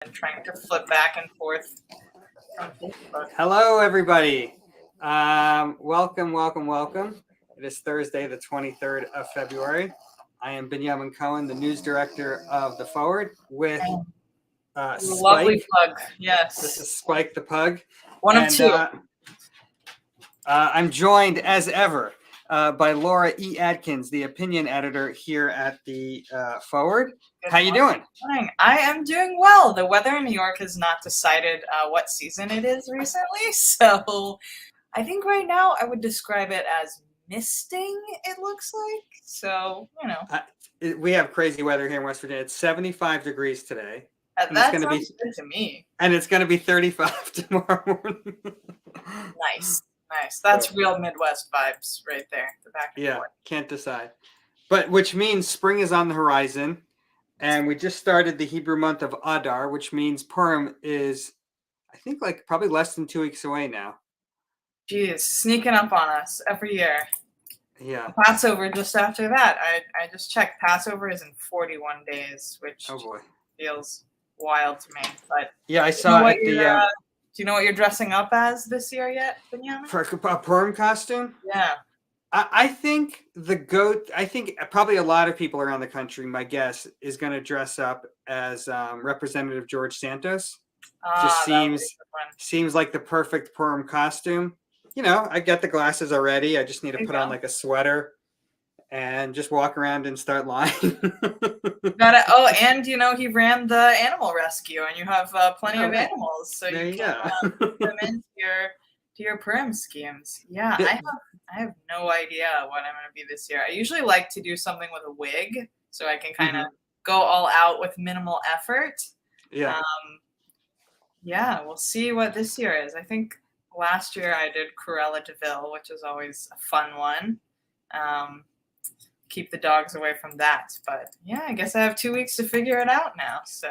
And trying to flip back and forth from Facebook. Hello, everybody. Welcome. It is Thursday, the 23rd of February. I am Benyamin Cohen, the news director of The Forward, with Spike. Lovely pug, yes. This is Spike the pug. One of two. I'm joined, as ever, by Laura E. Adkins, the opinion editor here at The Forward. How you doing? I am doing well. The weather in New York has not decided what season it is recently, so I think right now I would describe it as misting, it looks like. So, you know. We have crazy weather here in West Virginia. It's 75 degrees today. That sounds good to me. And it's going to be 35 tomorrow morning. Nice. That's real Midwest vibes right there. The back and forth. Can't decide. But which means spring is on the horizon. And we just started the Hebrew month of Adar, which means Purim is, I think, like probably less than 2 weeks away now. Jeez, sneaking up on us every year. Yeah. Passover just after that. I just checked. Passover is in 41 days, which feels wild to me. But yeah, I saw it. Do you know what you're dressing up as this year yet, Benyamin? For a Purim costume? Yeah. I think probably a lot of people around the country, my guess, is going to dress up as Representative George Santos. Just seems like the perfect Purim costume. You know, I got the glasses already. I just need to put on like a sweater and just walk around and start lying. And you know, he ran the animal rescue, and you have plenty of animals, so you can put them into your Purim schemes. Yeah, I have no idea what I'm going to be this year. I usually like to do something with a wig, so I can kind of go all out with minimal effort. Yeah. We'll see what this year is. I think last year I did Cruella de Vil, which is always a fun one. Keep the dogs away from that. But yeah, I guess I have 2 weeks to figure it out now. So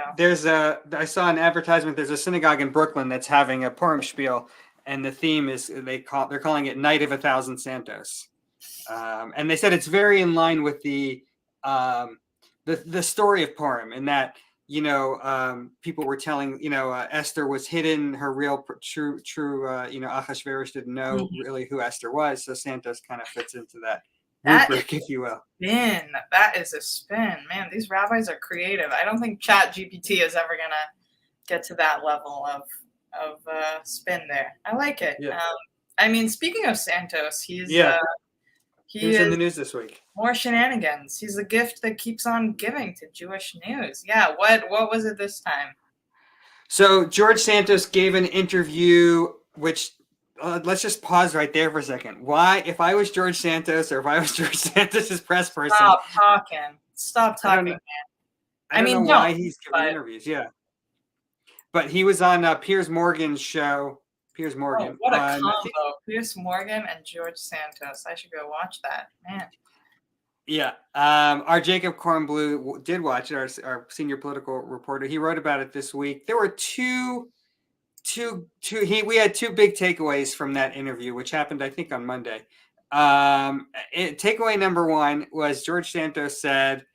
I saw an advertisement. There's a synagogue in Brooklyn that's having a Purim spiel. And the theme is they're calling it Night of 1,000 Santos, and they said it's very in line with the story of Purim, in that people were telling Esther was hidden, her real true Achashverosh didn't know really who Esther was, so Santos kind of fits into that rubric, if you will. That is a spin, man. These rabbis are creative. I don't think ChatGPT is ever gonna get to that level of spin there. I like it. Yeah. I mean, speaking of Santos, he was in the news this week. More shenanigans. He's the gift that keeps on giving to Jewish news. Yeah. What was it this time? So George Santos gave an interview, which let's just pause right there for a second. Why, if I was George Santos, or if I was George Santos's press person, Stop talking, man. I don't know why he's giving interviews. Yeah. But he was on Piers Morgan's show. Piers Morgan. What a combo. Piers Morgan and George Santos. I should go watch that. Man. Yeah. Our Jacob Kornblue did watch it, our senior political reporter. He wrote about it this week. There were we had two big takeaways from that interview, which happened, I think, on Monday. Takeaway number one was George Santos said,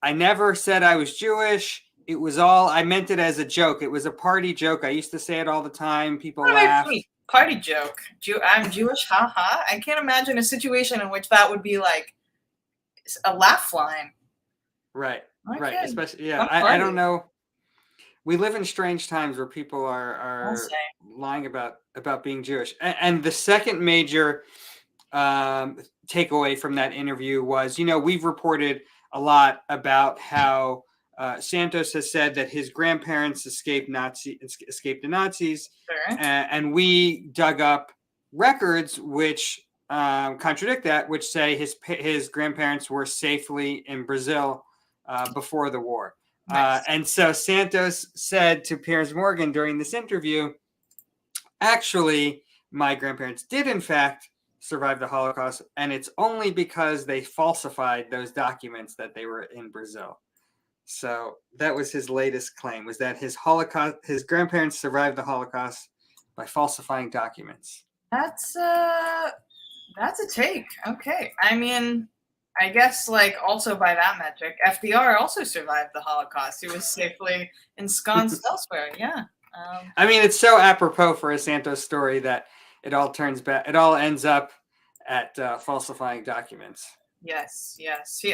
"I never said I was Jewish. It was I meant it as a joke. It was a party joke. I used to say it all the time. People laughed." Party joke. I'm Jewish, haha. I can't imagine a situation in which that would be like a laugh line. Right. Right. Especially, I don't know. We live in strange times where people are lying about being Jewish. And the second major takeaway from that interview was, we've reported a lot about how Santos has said that his grandparents escaped the Nazis, and we dug up records which contradict that, which say his grandparents were safely in Brazil before the war. Nice. And so Santos said to Piers Morgan during this interview, actually, my grandparents did in fact survive the Holocaust, and it's only because they falsified those documents that they were in Brazil. So that was his latest claim, was that his grandparents survived the Holocaust by falsifying documents. That's a take. Okay. I mean, I guess, like, also by that metric, FDR also survived the Holocaust. He was safely ensconced elsewhere. Yeah. I mean, it's so apropos for a Santos story that it all turns back. It all ends up at falsifying documents. Yes.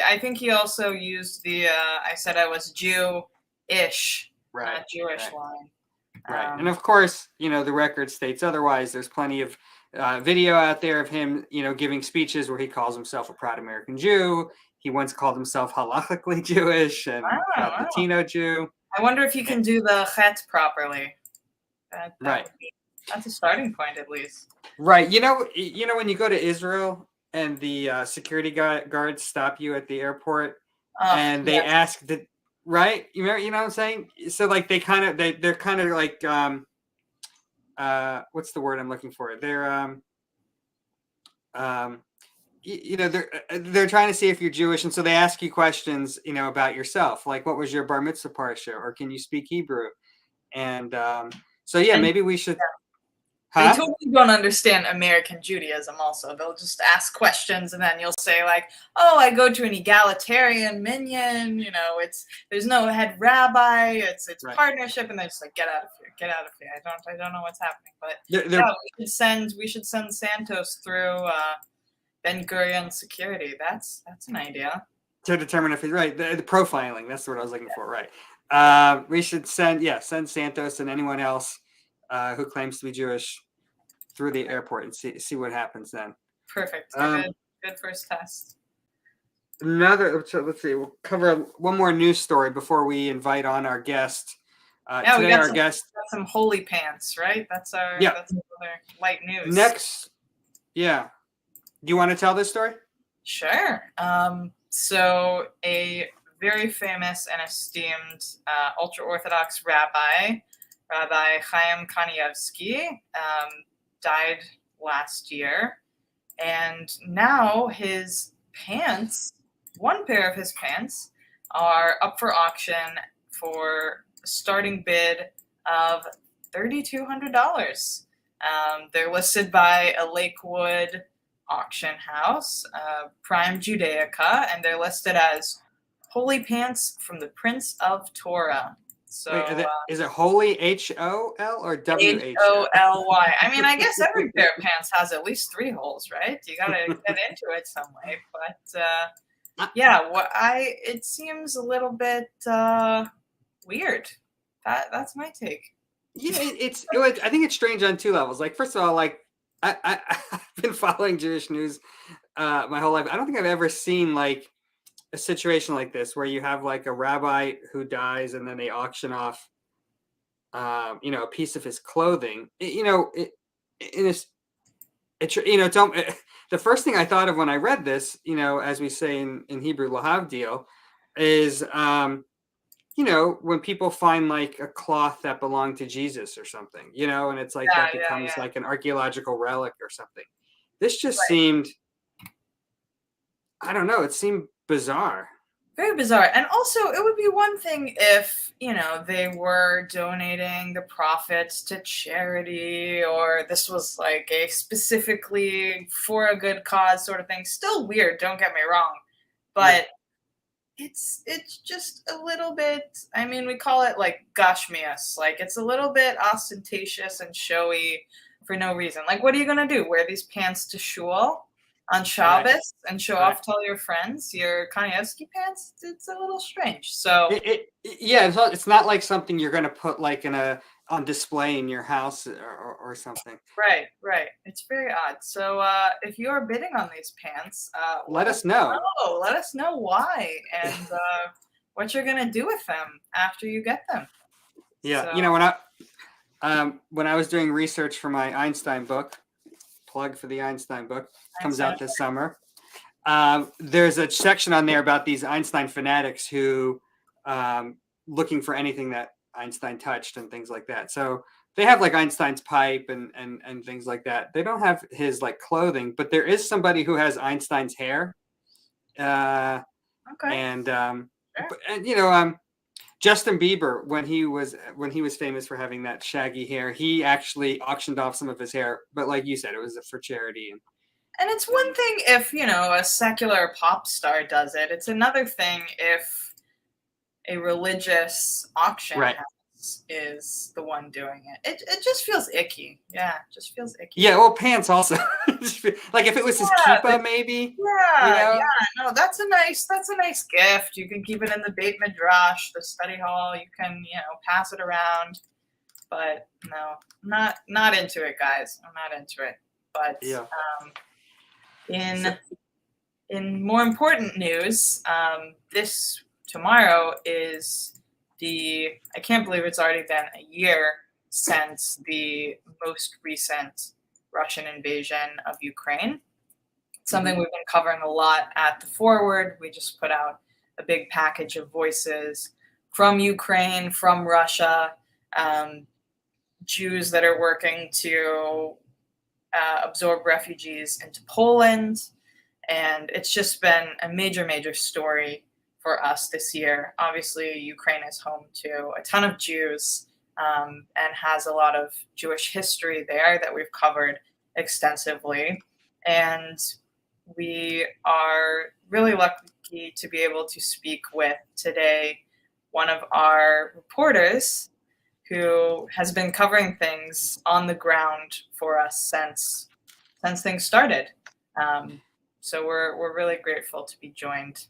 I think he also used the I said I was Jew-ish, not Jewish line. Right. And of course, the record states otherwise. There's plenty of video out there of him, giving speeches where he calls himself a proud American Jew. He once called himself halachically Jewish and Latino Jew. I wonder if he can do the chet properly. That's a starting point, at least. Right. When you go to Israel and the security guards stop you at the airport and they ask that. Right, you know what I'm saying? So like they're kind of like what's the word I'm looking for? They're they're trying to see if you're Jewish, and so they ask you questions, about yourself, like what was your bar mitzvah parsha, or can you speak Hebrew? And maybe we should. They totally don't understand American Judaism also. They'll just ask questions and then you'll say like, oh, I go to an egalitarian minyan, there's no head rabbi, it's partnership, and they're just like, get out of here. I don't know what's happening. But we should send Santos through Ben Gurion security. That's an idea. To determine if he's right. The profiling, that's what I was looking for, right. We should send Santos and anyone else who claims to be Jewish through the airport and see what happens then. Perfect. Good first test. Let's see. We'll cover one more news story before we invite on our guest. Today, we got some holy pants, right? That's another light news. Next, do you want to tell this story? Sure. So a very famous and esteemed ultra-Orthodox Rabbi Chaim Kanievsky, died last year, and now his pants, one pair of his pants, are up for auction for a starting bid of $3,200. They're listed by a Lakewood auction house, Prime Judaica, and they're listed as holy pants from the Prince of Torah. So wait, is it holy HOL or WH? HOLY. I mean, I guess every pair of pants has at least 3 holes, right? You gotta get into it some way. But it seems a little bit weird. That's my take. Yeah, I think it's strange on 2 levels. Like, first of all, like I've been following Jewish news my whole life. I don't think I've ever seen like a situation like this where you have like a rabbi who dies and then they auction off a piece of his clothing. The first thing I thought of when I read this, as we say in Hebrew, lahavdil, is when people find like a cloth that belonged to Jesus or something, and it's like that becomes like an archaeological relic or something. This just seemed, I don't know, it seemed bizarre. Very bizarre. And also, it would be one thing if, they were donating the profits to charity, or this was like a specifically for a good cause sort of thing. Still weird, don't get me wrong. But it's just a little bit, I mean, we call it like gashmias. Like, it's a little bit ostentatious and showy for no reason. Like, what are you going to do? Wear these pants to shul on Shabbos and show off to all your friends your Kanievsky pants? It's a little strange. So it's not like something you're going to put like on display in your house or something. Right. It's very odd. So if you are bidding on these pants, let us know. Let us know why and what you're going to do with them after you get them. Yeah, when I was doing research for my Einstein book, plug for the Einstein book, comes out this summer. There's a section on there about these Einstein fanatics who looking for anything that Einstein touched and things like that. So they have like Einstein's pipe and things like that. They don't have his like clothing, but there is somebody who has Einstein's hair. Justin Bieber, when he was famous for having that shaggy hair, he actually auctioned off some of his hair. But like you said, it was for charity. And it's one thing if, a secular pop star does it. It's another thing if a religious auction house is the one doing it. It just feels icky. Yeah, it just feels icky. Yeah, well, pants also. Like if it was his kippah, maybe. Yeah, no, that's a nice gift. You can keep it in the Beit Midrash, the study hall. You can, pass it around. But no, not into it, guys. I'm not into it. But in more important news, tomorrow is I can't believe it's already been a year since the most recent Russian invasion of Ukraine. Something we've been covering a lot at the Forward. We just put out a big package of voices from Ukraine, from Russia, Jews that are working to absorb refugees into Poland. And it's just been a major, major story for us this year. Obviously, Ukraine is home to a ton of Jews and has a lot of Jewish history there that we've covered extensively. And we are really lucky to be able to speak with today one of our reporters who has been covering things on the ground for us since things started. So we're really grateful to be joined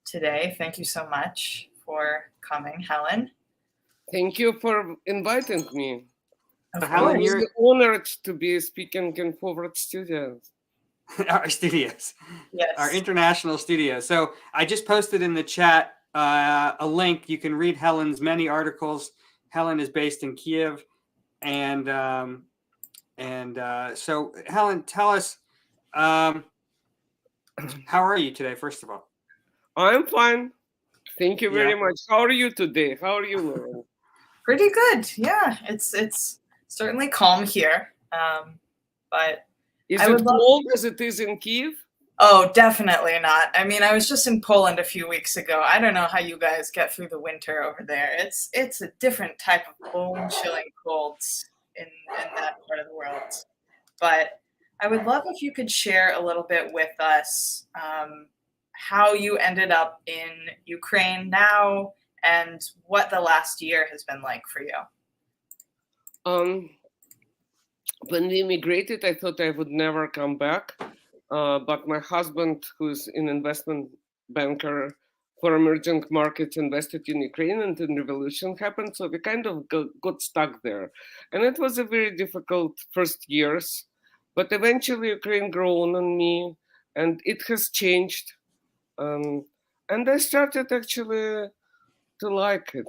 today. Thank you so much for coming, Helen. Thank you for inviting me. Helen, you're honored to be speaking in Forward Studios. Our studios. Yes. Our international studios. So I just posted in the chat a link. You can read Helen's many articles. Helen is based in Kyiv. And so Helen, tell us, how are you today, first of all? I'm fine. Thank you very much. How are you today? How are you, Lauren? Pretty good. Yeah, it's certainly calm here. But is it cold as it is in Kyiv? Oh, definitely not. I mean, I was just in Poland a few weeks ago. I don't know how you guys get through the winter over there. It's a different type of bone-chilling colds in that part of the world. But I would love if you could share a little bit with us how you ended up in Ukraine now and what the last year has been like for you. When we immigrated, I thought I would never come back. But my husband, who's an investment banker for emerging markets, invested in Ukraine, and the revolution happened. So we kind of got stuck there. And it was a very difficult first years. But eventually Ukraine grew on me, and it has changed. And I started actually to like it.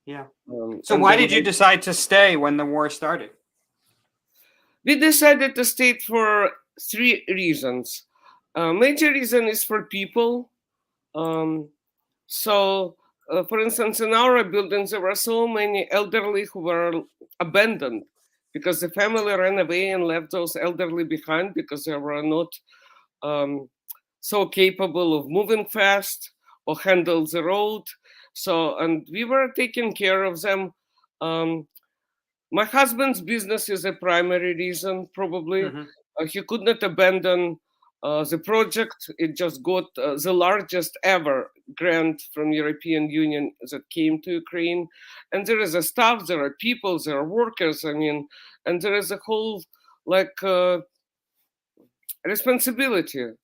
Yeah. So why did you decide to stay when the war started? We decided to stay for 3 reasons. Major reason is for people. For instance, in our buildings, there were so many elderly who were abandoned because the family ran away and left those elderly behind because they were not so capable of moving fast or handle the road. And we were taking care of them. My husband's business is a primary reason, probably. He could not abandon the project. It just got the largest ever grant from European Union that came to Ukraine. And there is a staff, there are people, there are workers, and there is a whole responsibility.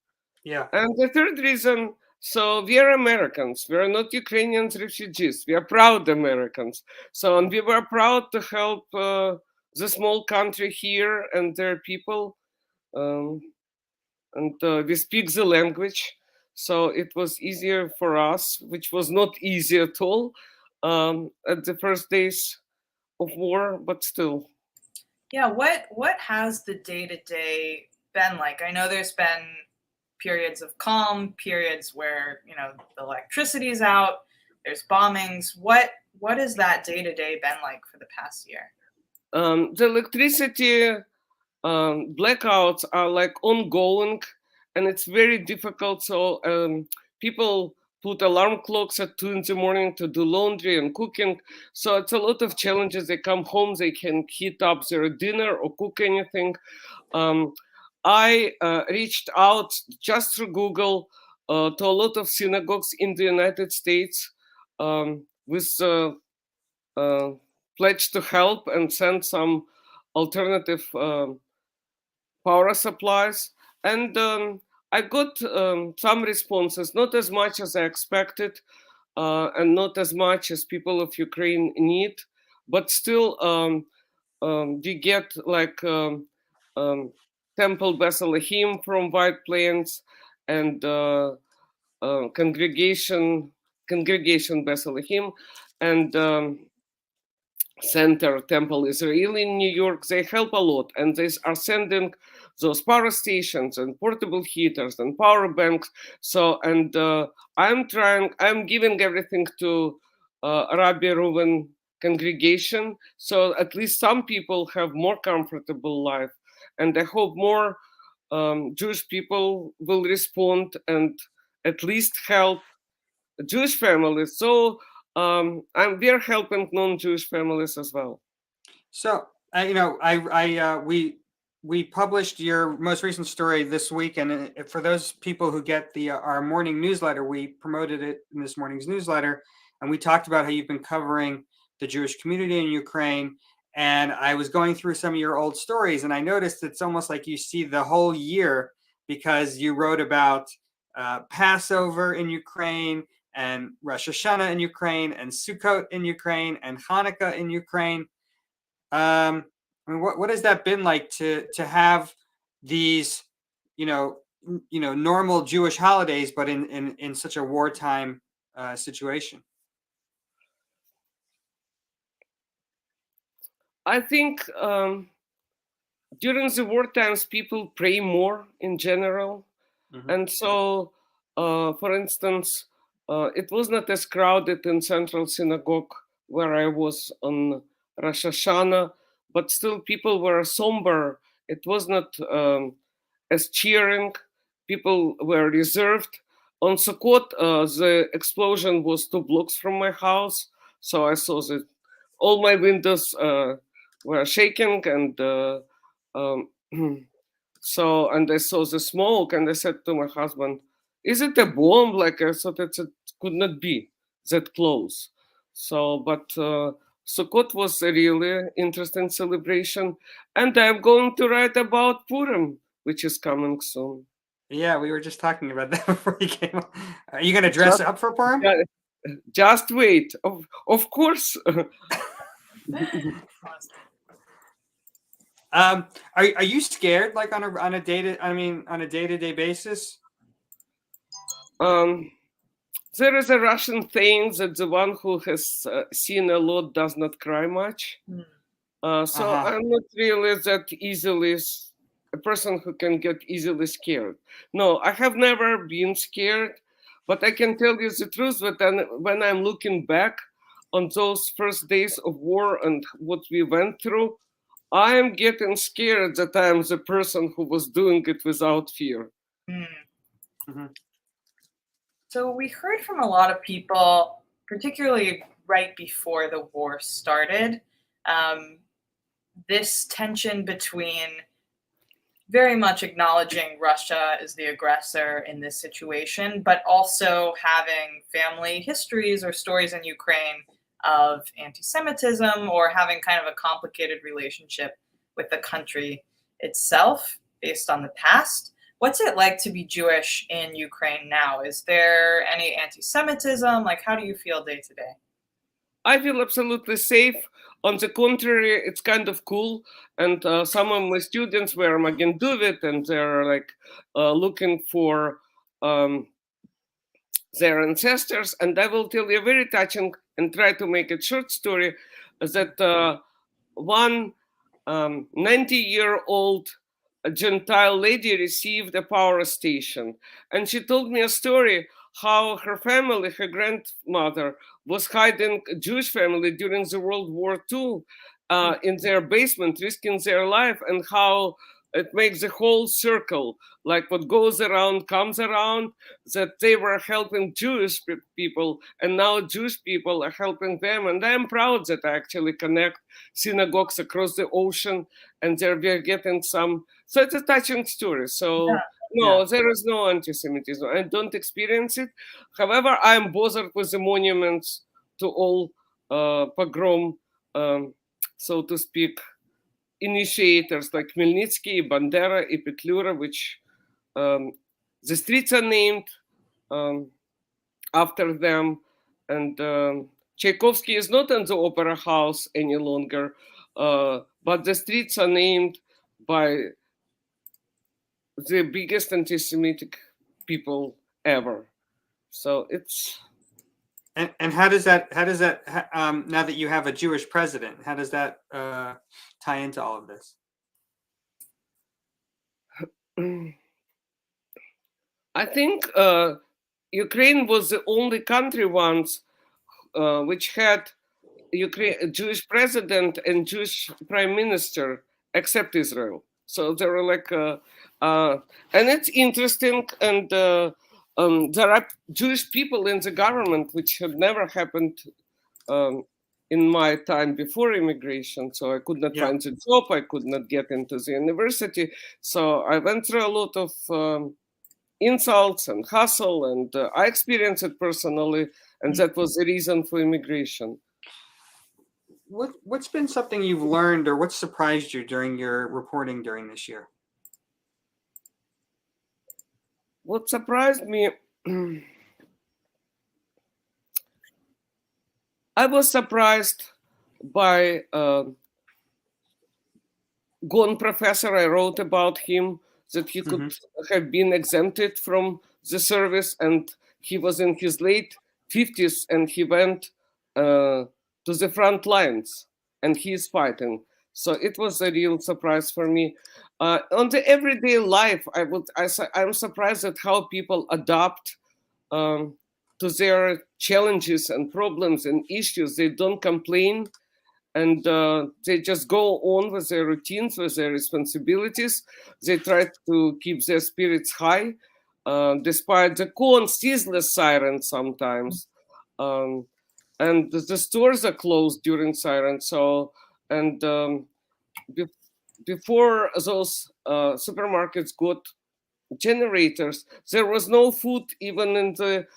Yeah. And the third reason, so we are Americans. We are not Ukrainian refugees. We are proud Americans. And we were proud to help the small country here and their people. We speak the language. So it was easier for us, which was not easy at all at the first days of war, but still. Yeah, what has the day-to-day been like? I know there's been periods of calm, periods where, the electricity is out, there's bombings. What has that day-to-day been like for the past year? The electricity blackouts are ongoing, and it's very difficult. So people put alarm clocks at 2 a.m. to do laundry and cooking. So it's a lot of challenges. They come home, they can heat up their dinner or cook anything. I reached out just through Google to a lot of synagogues in the United States with pledge to help and send some alternative power supplies. And I got some responses, not as much as I expected, and not as much as people of Ukraine need, but still we get like Temple Bethlehem from White Plains and congregation Bethlehem and Center Temple Israel in New York. They help a lot, and they are sending those power stations and portable heaters and power banks. So, and I'm giving everything to Rabbi Reuven congregation, so at least some people have more comfortable life, and I hope more Jewish people will respond and at least help Jewish families. So we're helping non-Jewish families as well. So we published your most recent story this week, and for those people who get our morning newsletter, we promoted it in this morning's newsletter, and we talked about how you've been covering the Jewish community in Ukraine. And I was going through some of your old stories, and I noticed it's almost like you see the whole year, because you wrote about Passover in Ukraine, and Rosh Hashanah in Ukraine, and Sukkot in Ukraine, and Hanukkah in Ukraine. I mean, what has that been like to have these, normal Jewish holidays, but in such a wartime situation? I think during the war times, people pray more in general. Mm-hmm. And so, for instance, it was not as crowded in Central Synagogue where I was on Rosh Hashanah, but still people were somber. It was not as cheering. People were reserved. On Sukkot, the explosion was 2 blocks from my house, so I saw that all my windows were shaking, and so, and I saw the smoke, and I said to my husband, "Is it a bomb?" Like, I thought it could not be that close. So, but Sukkot was a really interesting celebration, and I'm going to write about Purim, which is coming soon. Yeah, we were just talking about that before you came on. Are you going to dress up for Purim? Yeah, just wait. Of course. Are you scared, like on a day-to-day basis? There is a Russian saying that the one who has seen a lot does not cry much. So I'm not really that easily a person who can get easily scared. No, I have never been scared, but I can tell you the truth that when I'm looking back on those first days of war and what we went through, I am getting scared that I am the person who was doing it without fear. Mm-hmm. So we heard from a lot of people, particularly right before the war started, this tension between very much acknowledging Russia as the aggressor in this situation, but also having family histories or stories in Ukraine of anti-Semitism, or having kind of a complicated relationship with the country itself based on the past. What's it like to be Jewish in Ukraine now? Is there any anti-Semitism? Like, how do you feel day to day? I feel absolutely safe. On the contrary, it's kind of cool. And some of my students were Magen David, and they're like looking for their ancestors. And I will tell you a very touching and try to make it short story that one 90-year-old Gentile lady received a power station. And she told me a story how her family, her grandmother, was hiding a Jewish family during the World War II in their basement, risking their life, and how it makes the whole circle, like what goes around comes around, that they were helping Jewish people, and now Jewish people are helping them. And I'm proud that I actually connect synagogues across the ocean, and we're getting some So it's a touching story. So no, there is no anti-Semitism. I don't experience it. However, I am bothered with the monuments to all pogrom, so to speak, initiators like Khmelnytsky, Bandera, Petlura, which the streets are named after them. And Tchaikovsky is not in the opera house any longer, but the streets are named by the biggest anti-Semitic people ever. So it's. And how does that now that you have a Jewish president, how does that tie into all of this? I think Ukraine was the only country once which had a Jewish president and Jewish prime minister, except Israel. So they were like, and it's interesting. And there are Jewish people in the government, which had never happened in my time before immigration. So I could not find a job. I could not get into the university. So I went through a lot of insults and hassle, and I experienced it personally. And that was the reason for immigration. What's been something you've learned, or what surprised you during your reporting during this year? What surprised me, I was surprised by Gon professor. I wrote about him that he could have been exempted from the service, and he was in his late 50s, and he went to the front lines, and he is fighting. So it was a real surprise for me. On the everyday life, I'm surprised at how people adapt to their challenges and problems and issues. They don't complain, and they just go on with their routines, with their responsibilities. They try to keep their spirits high, despite the ceaseless sirens sometimes. And the stores are closed during sirens. So, and before those supermarkets got generators, there was no food even in the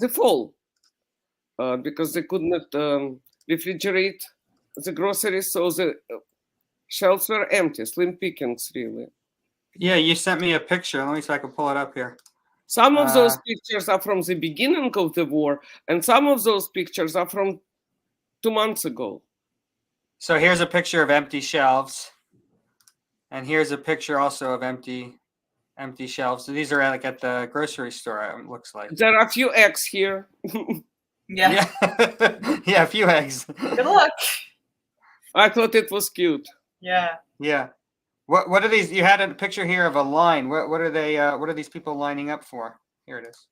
fall, because they could not refrigerate the groceries, so the shelves were empty, slim pickings, really. Yeah, you sent me a picture. Let me see if I can pull it up here. Some of those pictures are from the beginning of the war, and some of those pictures are from 2 months ago. So here's a picture of empty shelves, and here's a picture also of empty shelves. So these are like at the grocery store. It looks like there are a few eggs here. Yeah, a few eggs. Good luck. I thought it was cute. Yeah. What are these? You had a picture here of a line. What are they? What are these people lining up for? Here it is.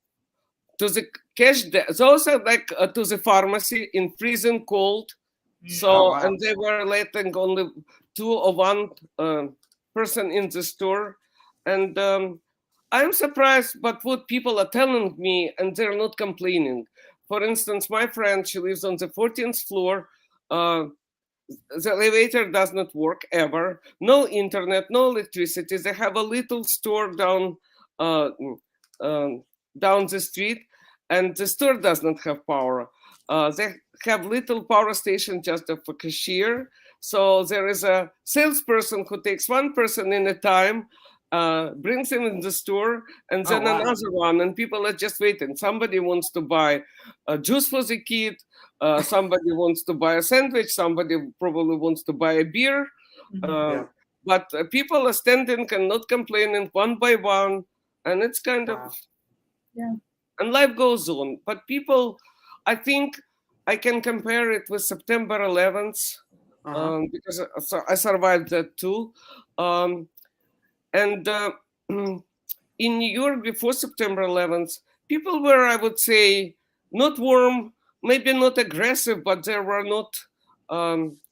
To the cash desk. Those are like to the pharmacy in freezing cold. So and they were letting only 2 or 1 person in the store, and I'm surprised. But what people are telling me, and they're not complaining. For instance, my friend, she lives on the 14th floor. The elevator does not work ever. No internet, no electricity. They have a little store down the street, and the store does not have power. They have little power station just for cashier. So there is a salesperson who takes 1 person in a time, brings him in the store, and then another one, and people are just waiting. Somebody wants to buy a juice for the kid. Somebody wants to buy a sandwich. Somebody probably wants to buy a beer. But people are standing and not complaining one by one. And it's kind of, and life goes on. But people, I think I can compare it with September 11th, because I survived that too. And in New York before September 11th, people were, I would say, not warm, maybe not aggressive, but they were not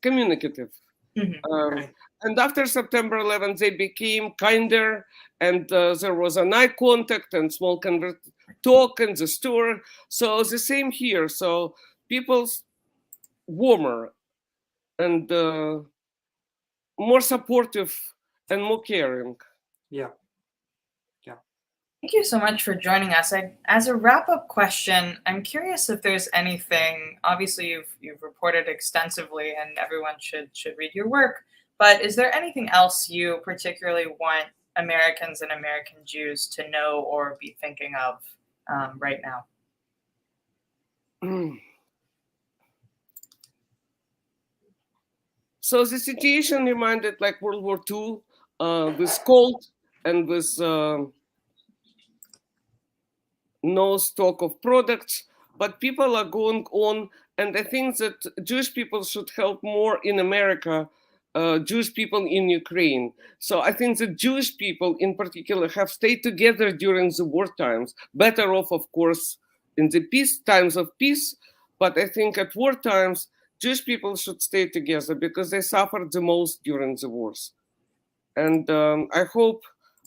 communicative. And after September 11th, they became kinder, and there was an eye contact and small talk in the store. So the same here. So people's warmer and more supportive and more caring. Yeah. Thank you so much for joining us. As a wrap-up question, I'm curious if there's anything. Obviously, you've reported extensively, and everyone should read your work. But is there anything else you particularly want Americans and American Jews to know or be thinking of right now? So the situation reminded like World War II, with cold and with no stock of products, but people are going on, and I think that Jewish people should help more in America, Jewish people in Ukraine. So I think that Jewish people in particular have stayed together during the war times, better off, of course, in the peace times of peace, but I think at war times, Jewish people should stay together because they suffered the most during the wars. And I hope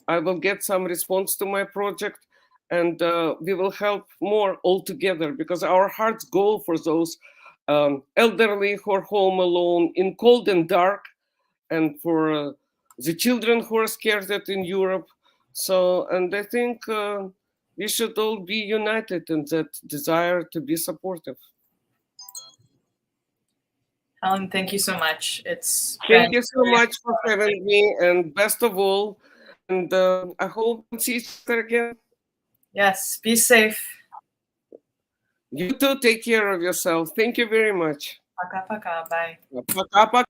I will get some response to my project, and we will help more all together, because our hearts go for those elderly who are home alone in cold and dark, and for the children who are scared in Europe. So, and I think we should all be united in that desire to be supportive. Helen, thank you so much. Thank you so much for having me, and best of all, and I hope to see each other again. Yes, be safe. You too, take care of yourself. Thank you very much. Paka paka, bye. Paka, paka.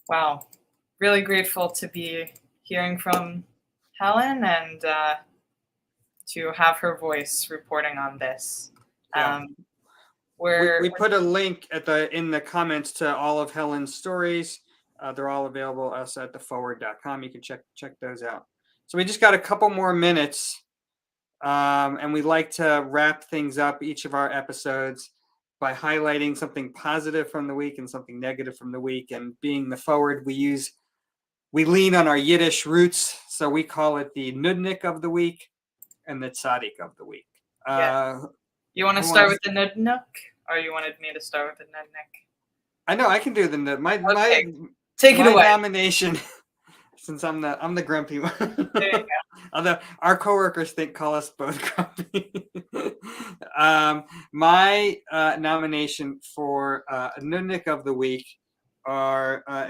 Wow, really grateful to be hearing from Helen and to have her voice reporting on this. Yeah. We put a link in the comments to all of Helen's stories. They're all available us at theforward.com. You can check those out. So we just got a couple more minutes, and we like to wrap things up each of our episodes by highlighting something positive from the week and something negative from the week. And being the forward, we lean on our Yiddish roots, so we call it the nudnik of the week and the tzaddik of the week. You want to start with the nudnik, or you wanted me to start with the nudnik? I know I can do the nudnik. Take it away. Nomination, since I'm the grumpy one. There you go. Although our coworkers call us both grumpy. My nomination for nudnik of the week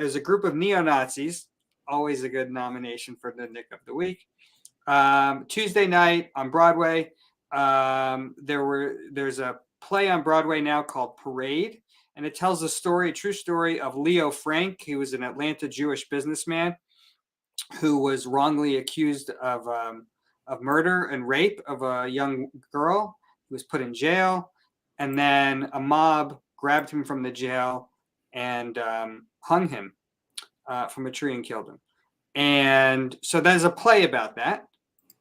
is a group of neo-Nazis. Always a good nomination for nudnik of the week. Tuesday night on Broadway. There's a play on Broadway now called Parade, and it tells a true story of Leo Frank. He was an Atlanta Jewish businessman who was wrongly accused of murder and rape of a young girl. He was put in jail, and then a mob grabbed him from the jail and hung him from a tree and killed him. And so there's a play about that.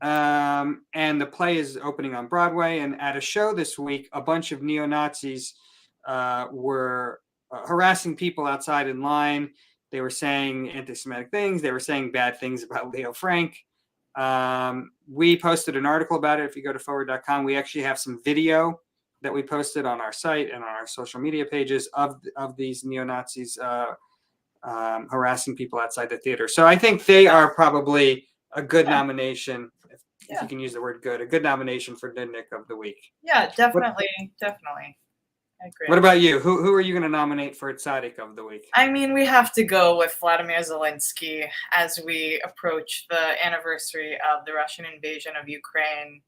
And the play is opening on Broadway. And at a show this week, a bunch of neo-Nazis were harassing people outside in line. They were saying anti-Semitic things. They were saying bad things about Leo Frank. We posted an article about it. If you go to forward.com, we actually have some video that we posted on our site and on our social media pages of these neo-Nazis harassing people outside the theater. So I think they are probably a good nomination, if you can use the word good, a good nomination for nudnik of the week. Yeah, definitely. I agree. What about you? Who are you going to nominate for tzaddik of the week? I mean, we have to go with Vladimir Zelensky as we approach the anniversary of the Russian invasion of Ukraine.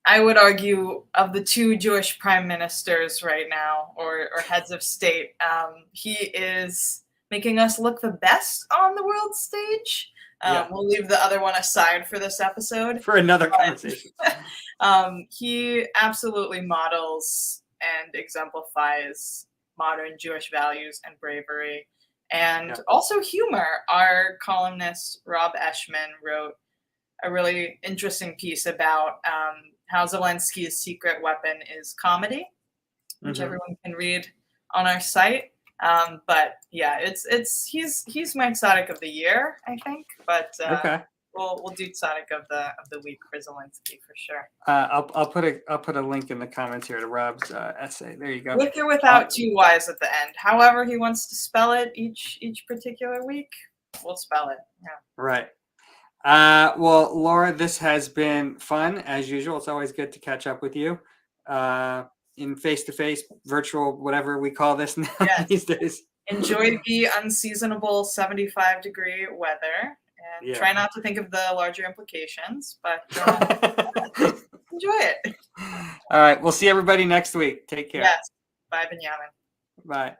I would argue of the two Jewish prime ministers right now, or heads of state, he is making us look the best on the world stage. We'll leave the other one aside for this episode. For another conversation. He absolutely models and exemplifies modern Jewish values and bravery, and also humor. Our columnist, Rob Eshman, wrote a really interesting piece about how Zelensky's secret weapon is comedy, which everyone can read on our site. But yeah, he's my tzaddik of the year, I think. But okay. We'll do Tzaddik of the week for Zelensky for sure. I'll put a link in the comments here to Rob's essay. There you go. With or without two Y's at the end. However he wants to spell it each particular week, we'll spell it. Yeah. Right. Well, Laura, this has been fun as usual. It's always good to catch up with you in face-to-face, virtual, whatever we call this now these days. Enjoy the unseasonable 75-degree weather, and try not to think of the larger implications, but enjoy it. All right. We'll see everybody next week. Take care. Yes. Bye, Benyamin. Bye.